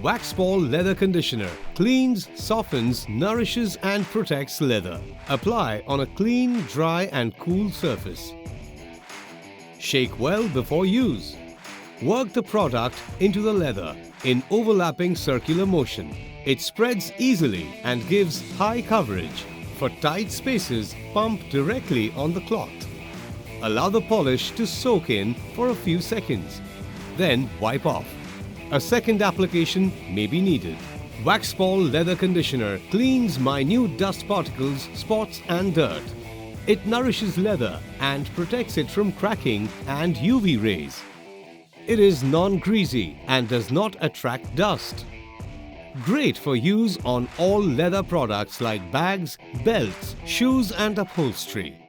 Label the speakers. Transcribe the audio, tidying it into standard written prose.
Speaker 1: Waxpol Leather Conditioner cleans, softens, nourishes and protects leather. Apply on a clean, dry and cool surface. Shake well before use. Work the product into the leather in overlapping circular motion. It spreads easily and gives high coverage. For tight spaces, pump directly on the cloth. Allow the polish to soak in for a few seconds. Then wipe off. A second application may be needed. Waxpol Leather Conditioner cleans minute dust particles, spots and dirt. It nourishes leather and protects it from cracking and UV rays. It is non-greasy and does not attract dust. Great for use on all leather products like bags, belts, shoes and upholstery.